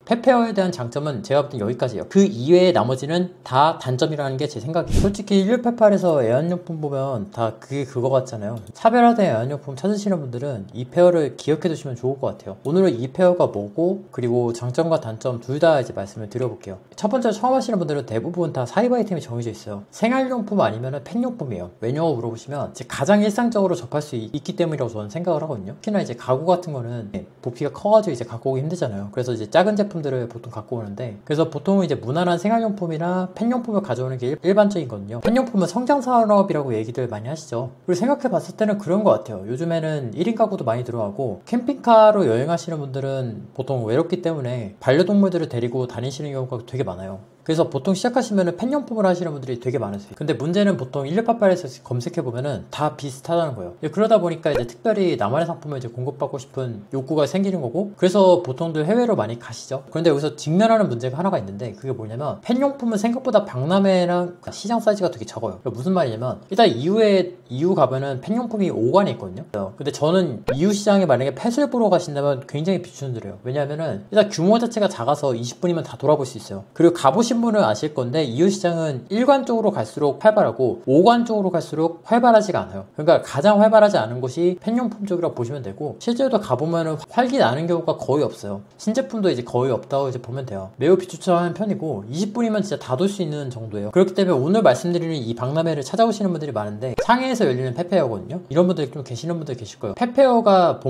페페어에 대한 장점은 제가 볼 땐 여기까지예요. 그 이외의 나머지는 다 단점이라는 게 제 생각이에요. 솔직히 1688에서 애완용품 보면 다 그게 그거 같잖아요. 차별화된 애완용품 찾으시는 분들은 이 페어를 기억해 두시면 좋을 것 같아요. 오늘은 이 페어가 뭐고 그리고 장점과 단점 둘 다 이제 말씀을 드려볼게요. 첫 번째로 처음 하시는 분들은 대부분 다 사이버 아이템이 정해져 있어요. 생활용품 아니면 펫용품이에요. 왜냐고 물어보시면 이제 가장 일상적으로 접할 수 있기 때문이라고 저는 생각을 하거든요. 특히나 이제 가구 같은 거는 부피가 커가지고 이제 갖고 오기 힘들잖아요. 그래서 이제 작은 제품들을 보통 갖고 오는데, 그래서 보통은 이제 무난한 생활용품이나 펫용품을 가져오는 게 일반적이거든요. 펫용품은 성장산업이라고 얘기들 많이 하시죠. 그리고 생각해봤을 때는 그런 것 같아요. 요즘에는 1인 가구도 많이 들어가고 캠핑카로 여행하시는 분들은 보통 외롭기 때문에 반려동물들을 데리고 다니시는 경우가 되게 많아요. 그래서 보통 시작하시면은 펫용품을 하시는 분들이 되게 많으세요. 근데 문제는 보통 1688에서 검색해보면은 다 비슷하다는 거예요. 그러다 보니까 이제 특별히 나만의 상품을 이제 공급받고 싶은 욕구가 생기는 거고, 그래서 보통들 해외로 많이 가시죠. 그런데 여기서 직면하는 문제가 하나가 있는데, 그게 뭐냐면 펫용품은 생각보다 박람회랑 시장 사이즈가 되게 적어요. 그러니까 무슨 말이냐면, 일단 EU 가면은 펫용품이 5관에 있거든요. 근데 저는 EU 시장에 만약에 펫을 보러 가신다면 굉장히 비추천드려요. 왜냐하면은 일단 규모 자체가 작아서 20분이면 다 돌아볼 수 있어요. 그리고 가보신 분은 아실 건데 EU 시장은 1관 쪽으로 갈수록 활발하고 5관 쪽으로 갈수록 활발하지가 않아요. 그러니까 가장 활발하지 않은 곳이 펫용품 쪽이라고 보시면 되고, 실제로 가보면은 활기 나는 경우가 거의 없어요. 신제품도 이제 거의 없다고 이제 보면 돼요. 매우 비추천하는 편이고 20분이면 진짜 다 돌 수 있는 정도예요. 그렇기 때문에 오늘 말씀드리는 이 박람회를 찾아오시는 분들이 많은데, 상해에서 열리는 펫페어거든요. 이런 분들 좀 계시는 분들 계실 거예요. 펫페어가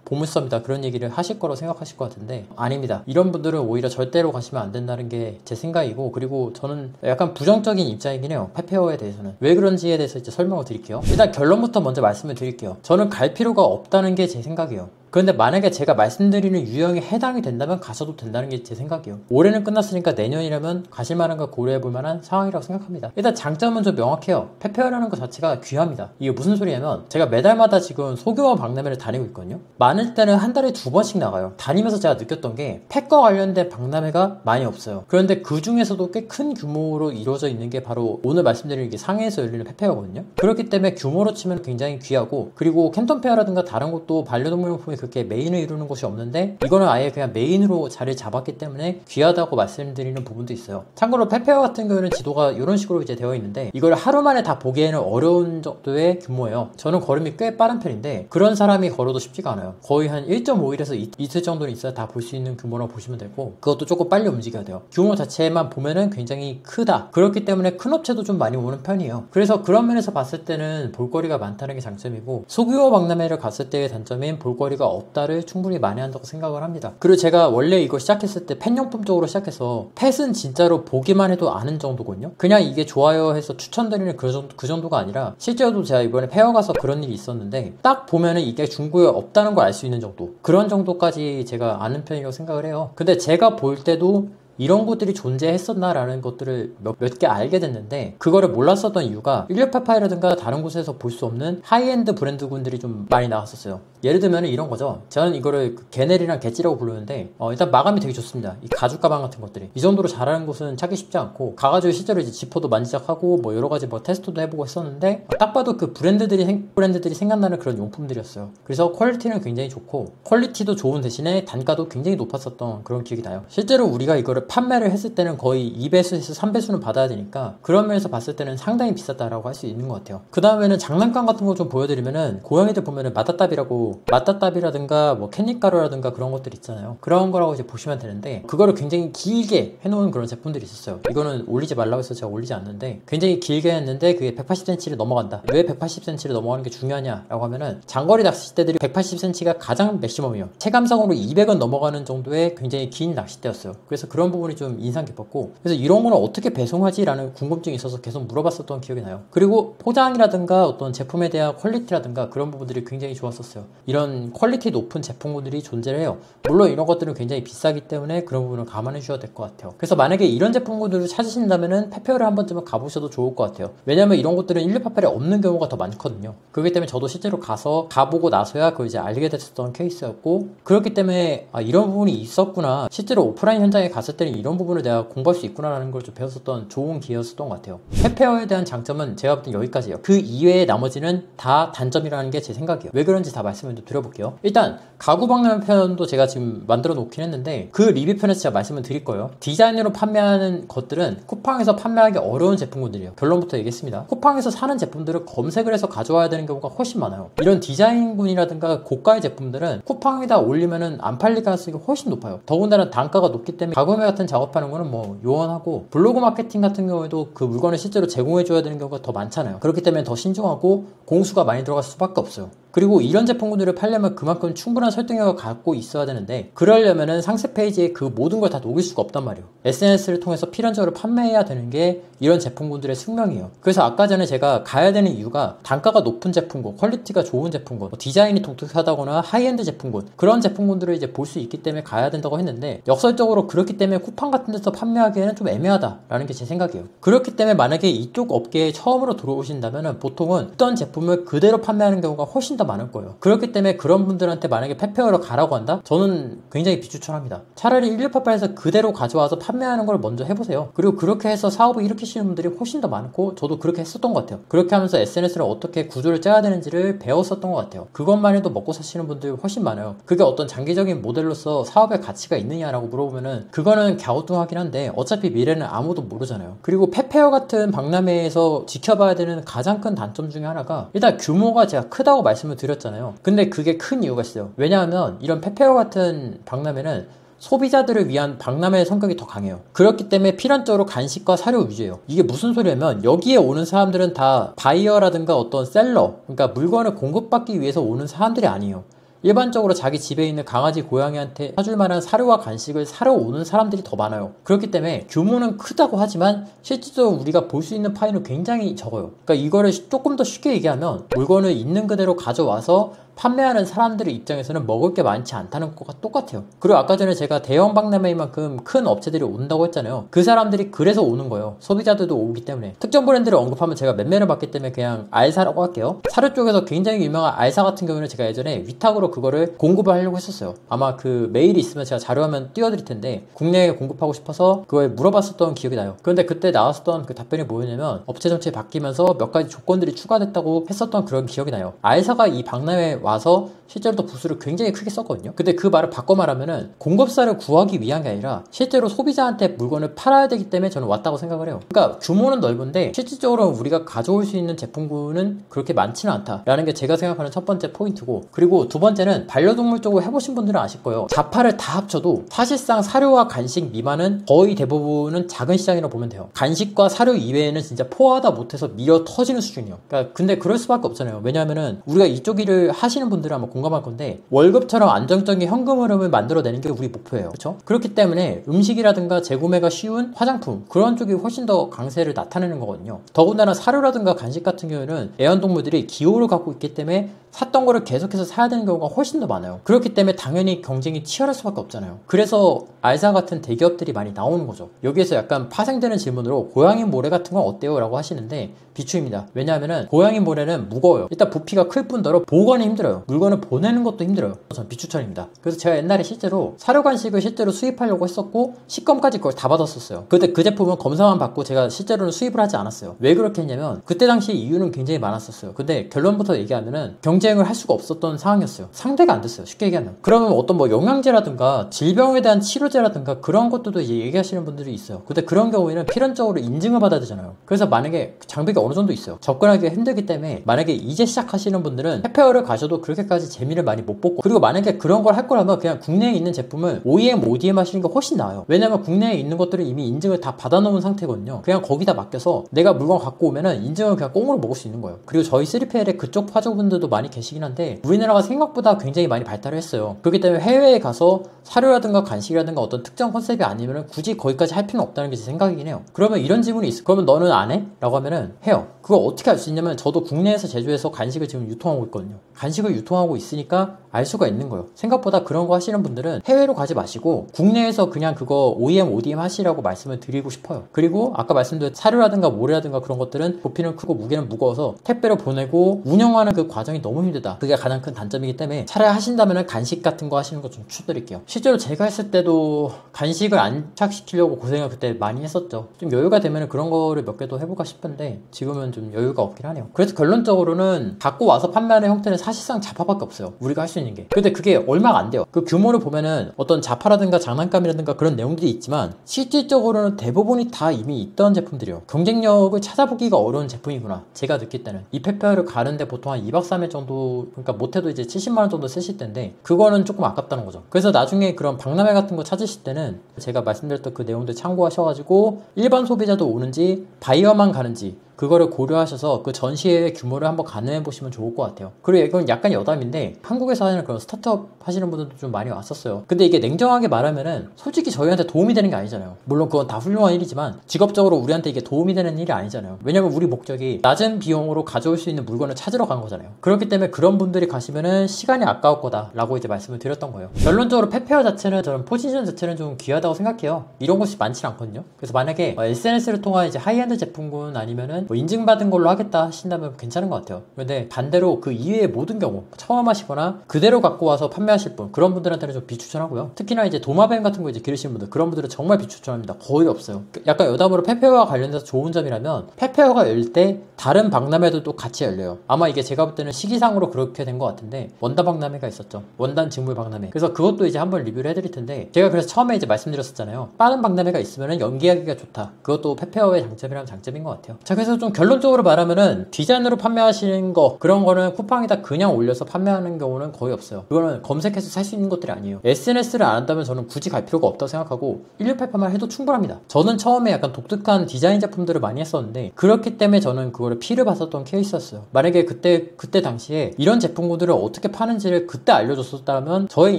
보물섬이다 그런 얘기를 하실 거라고 생각하실 것 같은데, 아닙니다. 이런 분들은 오히려 절대로 가시면 안 된다는 게 제 생각이고, 그리고 저는 약간 부정적인 입장이긴 해요. 펫페어에 대해서는. 왜 그런지에 대해서 이제 설명을 드릴게요. 일단 결론부터 먼저 말씀을 드릴게요. 저는 갈 필요가 없다는 게 제 생각이에요. 그런데 만약에 제가 말씀드리는 유형에 해당이 된다면 가셔도 된다는 게 제 생각이에요. 올해는 끝났으니까 내년이라면 가실 만한 거 고려해볼 만한 상황이라고 생각합니다. 일단 장점은 좀 명확해요. 펫페어라는 것 자체가 귀합니다. 이게 무슨 소리냐면, 제가 매달마다 지금 소규모 박람회를 다니고 있거든요. 많을 때는 한 달에 2번씩 나가요. 다니면서 제가 느꼈던 게 펫과 관련된 박람회가 많이 없어요. 그런데 그 중에서도 꽤 큰 규모로 이루어져 있는 게 바로 오늘 말씀드리는 게 상해에서 열리는 펫페어거든요. 그렇기 때문에 규모로 치면 굉장히 귀하고, 그리고 캔턴페어라든가 다른 곳도 반려동물 용품이 그렇게 메인을 이루는 곳이 없는데, 이거는 아예 그냥 메인으로 자리를 잡았기 때문에 귀하다고 말씀드리는 부분도 있어요. 참고로 펫페어 같은 경우는 지도가 이런 식으로 이제 되어 있는데, 이걸 하루 만에 다 보기에는 어려운 정도의 규모예요. 저는 걸음이 꽤 빠른 편인데 그런 사람이 걸어도 쉽지가 않아요. 거의 한 1.5일에서 이틀 정도는 있어야 다 볼 수 있는 규모라고 보시면 되고, 그것도 조금 빨리 움직여야 돼요. 규모 자체만 보면은 굉장히 크다. 그렇기 때문에 큰 업체도 좀 많이 오는 편이에요. 그래서 그런 면에서 봤을 때는 볼거리가 많다는 게 장점이고, 소규모 박람회를 갔을 때의 단점인 볼거리가 없다를 충분히 만회한다고 생각을 합니다. 그리고 제가 원래 이거 시작했을 때 펫용품 쪽으로 시작해서, 펫은 진짜로 보기만 해도 아는 정도거든요. 그냥 이게 좋아요 해서 추천드리는 그 정도가 아니라, 실제로도 제가 이번에 페어 가서 그런 일이 있었는데 딱 보면은 이게 중고에 없다는 걸 알 수 있는 정도, 그런 정도까지 제가 아는 편이라고 생각을 해요. 근데 제가 볼 때도 이런 곳들이 존재했었나라는 것들을 몇 개 알게 됐는데, 그거를 몰랐었던 이유가 1688이라든가 다른 곳에서 볼 수 없는 하이엔드 브랜드군들이 좀 많이 나왔었어요. 예를 들면 이런 거죠. 저는 이거를 게넬이랑 개찌라고 부르는데, 일단 마감이 되게 좋습니다. 이 가죽 가방 같은 것들이 이 정도로 잘하는 곳은 찾기 쉽지 않고, 가가지고 실제로 이제 지퍼도 만지작하고 뭐 여러 가지 뭐 테스트도 해보고 했었는데, 딱 봐도 그 브랜드들이 생각나는 그런 용품들이었어요. 그래서 퀄리티는 굉장히 좋고, 퀄리티도 좋은 대신에 단가도 굉장히 높았었던 그런 기억이 나요. 실제로 우리가 이거를 판매를 했을 때는 거의 2배수에서 3배수는 받아야 되니까, 그런 면에서 봤을 때는 상당히 비쌌다라고 할 수 있는 것 같아요. 그 다음에는 장난감 같은 거 좀 보여드리면은, 고양이들 보면은 마따따비라든가 뭐 캣닙가루라든가 그런 것들 있잖아요. 그런 거라고 이제 보시면 되는데, 그거를 굉장히 길게 해놓은 그런 제품들이 있었어요. 이거는 올리지 말라고 해서 제가 올리지 않는데, 굉장히 길게 했는데 그게 180cm를 넘어간다. 왜 180cm를 넘어가는 게 중요하냐라고 하면은, 장거리 낚싯대들이 180cm가 가장 맥시멈이에요. 체감상으로 200은 넘어가는 정도의 굉장히 긴 낚싯대였어요. 그래서 그런 부분이 좀 인상 깊었고, 그래서 이런 거는 어떻게 배송하지? 라는 궁금증이 있어서 계속 물어봤었던 기억이 나요. 그리고 포장이라든가 어떤 제품에 대한 퀄리티라든가 그런 부분들이 굉장히 좋았었어요. 이런 퀄리티 높은 제품군들이 존재를 해요. 물론 이런 것들은 굉장히 비싸기 때문에 그런 부분을 감안해 주셔야 될 것 같아요. 그래서 만약에 이런 제품군들을 찾으신다면은 펫페어를 한 번쯤은 가보셔도 좋을 것 같아요. 왜냐면 이런 것들은 1688에 없는 경우가 더 많거든요. 그렇기 때문에 저도 실제로 가보고 나서야 그걸 이제 알게 됐었던 케이스였고, 그렇기 때문에 이런 부분이 있었구나. 실제로 오프라인 현장에 갔을 때 때는 이런 부분을 내가 공부할 수 있구나라는 걸 좀 배웠었던 좋은 기회였었던 것 같아요. 페페어에 대한 장점은 제가 볼 땐 여기까지예요. 그 이외의 나머지는 다 단점이라는 게 제 생각이에요. 왜 그런지 다 말씀을 좀 드려볼게요. 일단 가구 박람 편도 제가 지금 만들어 놓긴 했는데 그 리뷰편에서 제가 말씀을 드릴 거예요. 디자인으로 판매하는 것들은 쿠팡에서 판매하기 어려운 제품군들이에요. 결론부터 얘기했습니다. 쿠팡에서 사는 제품들을 검색을 해서 가져와야 되는 경우가 훨씬 많아요. 이런 디자인군이라든가 고가의 제품들은 쿠팡에다 올리면은 안 팔릴 가능성이 훨씬 높아요. 더군다나 단가가 높기 때문에 가구매 같은 작업하는 거는 뭐 요원하고, 블로그 마케팅 같은 경우에도 그 물건을 실제로 제공해줘야 되는 경우가 더 많잖아요. 그렇기 때문에 더 신중하고 공수가 많이 들어갈 수밖에 없어요. 그리고 이런 제품군들을 팔려면 그만큼 충분한 설득력을 갖고 있어야 되는데, 그러려면은 상세 페이지에 그 모든 걸 다 녹일 수가 없단 말이에요. SNS를 통해서 필연적으로 판매해야 되는 게 이런 제품군들의 숙명이에요. 그래서 아까 전에 제가 가야 되는 이유가 단가가 높은 제품군, 퀄리티가 좋은 제품군, 디자인이 독특하다거나 하이엔드 제품군, 그런 제품군들을 이제 볼 수 있기 때문에 가야 된다고 했는데, 역설적으로 그렇기 때문에 쿠팡 같은 데서 판매하기에는 좀 애매하다라는 게 제 생각이에요. 그렇기 때문에 만약에 이쪽 업계에 처음으로 들어오신다면 보통은 어떤 제품을 그대로 판매하는 경우가 훨씬 더 많을 거예요. 그렇기 때문에 그런 분들한테 만약에 페페어로 가라고 한다? 저는 굉장히 비추천합니다. 차라리 1688에서 그대로 가져와서 판매하는 걸 먼저 해보세요. 그리고 그렇게 해서 사업을 일으키시는 분들이 훨씬 더 많고, 저도 그렇게 했었던 것 같아요. 그렇게 하면서 SNS를 어떻게 구조를 짜야 되는지를 배웠었던 것 같아요. 그것만 해도 먹고 사시는 분들이 훨씬 많아요. 그게 어떤 장기적인 모델로서 사업의 가치가 있느냐라고 물어보면은 그거는 갸우뚱하긴 한데, 어차피 미래는 아무도 모르잖아요. 그리고 페페어 같은 박람회에서 지켜봐야 되는 가장 큰 단점 중에 하나가, 일단 규모가 제가 크다고 말씀을 드렸잖아요. 근데 그게 큰 이유가 있어요. 왜냐하면 이런 페페어 같은 박람회는 소비자들을 위한 박람회의 성격이 더 강해요. 그렇기 때문에 필연적으로 간식과 사료 위주예요. 이게 무슨 소리냐면, 여기에 오는 사람들은 다 바이어라든가 어떤 셀러, 그러니까 물건을 공급받기 위해서 오는 사람들이 아니에요. 일반적으로 자기 집에 있는 강아지, 고양이한테 사줄 만한 사료와 간식을 사러 오는 사람들이 더 많아요. 그렇기 때문에 규모는 크다고 하지만 실질적으로 우리가 볼 수 있는 파이는 굉장히 적어요. 그러니까 이거를 조금 더 쉽게 얘기하면, 물건을 있는 그대로 가져와서 판매하는 사람들의 입장에서는 먹을 게 많지 않다는 것과 똑같아요. 그리고 아까 전에 제가 대형 박람회만큼 큰 업체들이 온다고 했잖아요. 그 사람들이 그래서 오는 거예요. 소비자들도 오기 때문에. 특정 브랜드를 언급하면 제가 맴매를 받기 때문에 그냥 알사라고 할게요. 사료 쪽에서 굉장히 유명한 알사 같은 경우는 제가 예전에 위탁으로 그거를 공급을 하려고 했었어요. 아마 그 메일이 있으면 제가 자료화면 띄워드릴 텐데, 국내에 공급하고 싶어서 그거에 물어봤었던 기억이 나요. 그런데 그때 나왔었던 그 답변이 뭐였냐면, 업체 정책이 바뀌면서 몇 가지 조건들이 추가됐다고 했었던 그런 기억이 나요. 알사가 이 박람회에 와서 실제로 또 부수를 굉장히 크게 썼거든요. 근데 그 말을 바꿔 말하면은, 공급사를 구하기 위한 게 아니라 실제로 소비자한테 물건을 팔아야 되기 때문에 저는 왔다고 생각을 해요. 그러니까 규모는 넓은데 실질적으로 우리가 가져올 수 있는 제품군은 그렇게 많지는 않다라는 게 제가 생각하는 첫 번째 포인트고, 그리고 두 번째는 반려동물 쪽으로 해보신 분들은 아실 거예요. 자파를 다 합쳐도 사실상 사료와 간식 미만은 거의 대부분은 작은 시장이라고 보면 돼요. 간식과 사료 이외에는 진짜 포화하다 못해서 미어 터지는 수준이에요. 그러니까 근데 그럴 수밖에 없잖아요. 왜냐하면은 우리가 이쪽 일을 하시는 분들은 아마 공감할 건데, 월급처럼 안정적인 현금 흐름을 만들어내는 게 우리 목표예요. 그렇죠? 그렇기 때문에 음식이라든가 재구매가 쉬운 화장품, 그런 쪽이 훨씬 더 강세를 나타내는 거거든요. 더군다나 사료라든가 간식 같은 경우에는 애완동물들이 기호를 갖고 있기 때문에 샀던 거를 계속해서 사야 되는 경우가 훨씬 더 많아요. 그렇기 때문에 당연히 경쟁이 치열할 수밖에 없잖아요. 그래서 알사 같은 대기업들이 많이 나오는 거죠. 여기에서 약간 파생되는 질문으로, 고양이 모래 같은 건 어때요? 라고 하시는데 비추입니다. 왜냐하면은 고양이 모래는 무거워요. 일단 부피가 클 뿐더러 보관이 힘들어요. 물건을 보내는 것도 힘들어요. 전 비추천입니다. 그래서 제가 옛날에 실제로 사료 간식을 실제로 수입하려고 했었고, 식검까지 그걸 다 받았었어요. 근데 그 제품은 검사만 받고 제가 실제로는 수입을 하지 않았어요. 왜 그렇게 했냐면, 그때 당시 이유는 굉장히 많았었어요. 근데 결론부터 얘기하면은 경쟁을 할 수가 없었던 상황이었어요. 상대가 안 됐어요. 쉽게 얘기하면. 그러면 어떤 뭐 영양제라든가 질병에 대한 치료제라든가 그런 것들도 이제 얘기하시는 분들이 있어요. 근데 그런 경우에는 필연적으로 인증을 받아야 되잖아요. 그래서 만약에 장비가 어느 정도 있어요. 접근하기가 힘들기 때문에 만약에 이제 시작하시는 분들은 페페어를 가셔도 그렇게까지 재미를 많이 못 보고, 그리고 만약에 그런 걸 할 거라면 그냥 국내에 있는 제품을 OEM, ODM 하시는 게 훨씬 나아요. 왜냐면 국내에 있는 것들은 이미 인증을 다 받아놓은 상태거든요. 그냥 거기다 맡겨서 내가 물건 갖고 오면은 인증을 그냥 꽁으로 먹을 수 있는 거예요. 그리고 저희 3PL에 그쪽 파주분들도 많이 계시긴 한데, 우리나라가 생각보다 굉장히 많이 발달을 했어요. 그렇기 때문에 해외에 가서 사료라든가 간식이라든가 어떤 특정 컨셉이 아니면은 굳이 거기까지 할 필요는 없다는 게 제 생각이긴 해요. 그러면 이런 질문이 있어. 그러면 너는 안 해? 라고 하면은 해요. 그거 어떻게 할 수 있냐면, 저도 국내에서 제조해서 간식을 지금 유통하고 있거든요. 간식을 유통하고 있으니까 알 수가 있는 거예요. 생각보다 그런 거 하시는 분들은 해외로 가지 마시고 국내에서 그냥 그거 OEM, ODM 하시라고 말씀을 드리고 싶어요. 그리고 아까 말씀드린 사료라든가 모래라든가 그런 것들은 부피는 크고 무게는 무거워서 택배로 보내고 운영하는 그 과정이 너무 힘들다. 그게 가장 큰 단점이기 때문에 차라리 하신다면 간식 같은 거 하시는 거 좀 추천드릴게요. 실제로 제가 했을 때도 간식을 안착시키려고 고생을 그때 많이 했었죠. 좀 여유가 되면 그런 거를 몇 개 더 해볼까 싶은데 지금은 좀 여유가 없긴 하네요. 그래서 결론적으로는 갖고 와서 판매하는 형태는 사실상 자파밖에 없어요. 우리가 할 수 있는 게. 근데 그게 얼마가 안 돼요. 그 규모를 보면은 어떤 자파라든가 장난감이라든가 그런 내용들이 있지만 실질적으로는 대부분이 다 이미 있던 제품들이에요. 경쟁력을 찾아보기가 어려운 제품이구나. 제가 느낄 때는. 이 페페어를 가는데 보통 한 2박 3일 정도, 그러니까 못해도 이제 70만원 정도 쓰실 텐데 그거는 조금 아깝다는 거죠. 그래서 나중에 그런 박람회 같은 거 찾으실 때는 제가 말씀드렸던 그 내용들 참고하셔가지고 일반 소비자도 오는지 바이어만 가는지 그거를 고려하셔서 그 전시회 규모를 한번 가늠해 보시면 좋을 것 같아요. 그리고 이건 약간 여담인데 한국에서 하는 그런 스타트업 하시는 분들도 좀 많이 왔었어요. 근데 이게 냉정하게 말하면은 솔직히 저희한테 도움이 되는 게 아니잖아요. 물론 그건 다 훌륭한 일이지만 직업적으로 우리한테 이게 도움이 되는 일이 아니잖아요. 왜냐면 우리 목적이 낮은 비용으로 가져올 수 있는 물건을 찾으러 간 거잖아요. 그렇기 때문에 그런 분들이 가시면은 시간이 아까울 거다 라고 이제 말씀을 드렸던 거예요. 결론적으로 페페어 자체는 저는 포지션 자체는 좀 귀하다고 생각해요. 이런 곳이 많지 않거든요. 그래서 만약에 SNS를 통한 이제 하이엔드 제품군 아니면은 뭐 인증받은 걸로 하겠다 하신다면 괜찮은 것 같아요. 근데 반대로 그 이외의 모든 경우 처음 하시거나 그대로 갖고 와서 판매하실 분 그런 분들한테는 좀 비추천하고요. 특히나 이제 도마뱀 같은 거 이제 기르시는 분들 그런 분들은 정말 비추천합니다. 거의 없어요. 약간 여담으로 페페어와 관련돼서 좋은 점이라면 페페어가 열 때 다른 박람회도 같이 열려요. 아마 이게 제가 볼 때는 시기상으로 그렇게 된 것 같은데 원단 박람회가 있었죠. 원단 직물 박람회. 그래서 그것도 이제 한번 리뷰를 해드릴 텐데 제가 그래서 처음에 이제 말씀드렸었잖아요. 빠른 박람회가 있으면 연기하기가 좋다. 그것도 페페어의 장점이라면 장점인 것 같아요. 자, 그래서 좀 결론적으로 말하면은 디자인으로 판매하시는 거 그런 거는 쿠팡에다 그냥 올려서 판매하는 경우는 거의 없어요. 그거는 검색해서 살 수 있는 것들이 아니에요. SNS를 안 한다면 저는 굳이 갈 필요가 없다고 생각하고 1688만 해도 충분합니다. 저는 처음에 약간 독특한 디자인 제품들을 많이 했었는데 그렇기 때문에 저는 그거를 피를 봤었던 케이스였어요. 만약에 그때 당시에 이런 제품들을 어떻게 파는지를 그때 알려줬었다면 저의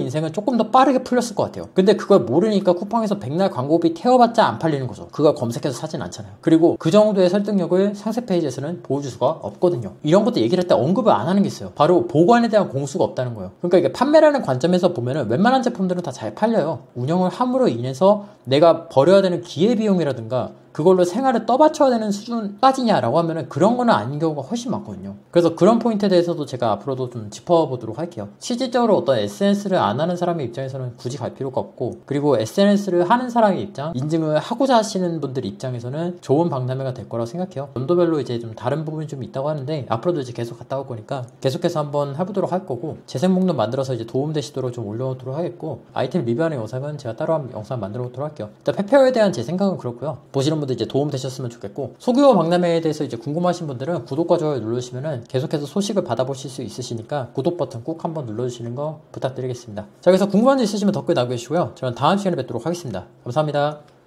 인생은 조금 더 빠르게 풀렸을 것 같아요. 근데 그걸 모르니까 쿠팡에서 백날 광고비 태워봤자 안 팔리는 거죠. 그걸 검색해서 사진 않잖아요. 그리고 그 정도의 설득력을 상세 페이지에서는 보여줄 수가 없거든요. 이런 것도 얘기를 할 때 언급을 안 하는 게 있어요. 바로 보관에 대한 공수가 없다는 거예요. 그러니까 이게 판매라는 관점에서 보면은 웬만한 제품들은 다 잘 팔려요. 운영을 함으로 인해서 내가 버려야 되는 기회비용이라든가 그걸로 생활을 떠받쳐야 되는 수준까지냐라고 하면은 그런 거는 아닌 경우가 훨씬 많거든요. 그래서 그런 포인트에 대해서도 제가 앞으로도 좀 짚어보도록 할게요. 실질적으로 어떤 SNS를 안 하는 사람의 입장에서는 굳이 갈 필요가 없고 그리고 SNS를 하는 사람의 입장, 인증을 하고자 하시는 분들 입장에서는 좋은 박람회가 될 거라고 생각해요. 연도별로 이제 좀 다른 부분이 좀 있다고 하는데 앞으로도 이제 계속 갔다 올 거니까 계속해서 한번 해보도록 할 거고 재생 목록 만들어서 이제 도움되시도록 좀 올려놓도록 하겠고 아이템 리뷰하는 영상은 제가 따로 한 영상 만들어 놓도록 할게요. 일단 페페어에 대한 제 생각은 그렇고요. 보시는 분들 이제 도움 되셨으면 좋겠고 소규모 박람회에 대해서 이제 궁금하신 분들은 구독과 좋아요 눌러주시면은 계속해서 소식을 받아보실 수 있으시니까 구독 버튼 꼭 한번 눌러주시는 거 부탁드리겠습니다. 자, 그래서 궁금한 점 있으시면 댓글 남겨주시고요. 저는 다음 시간에 뵙도록 하겠습니다. 감사합니다.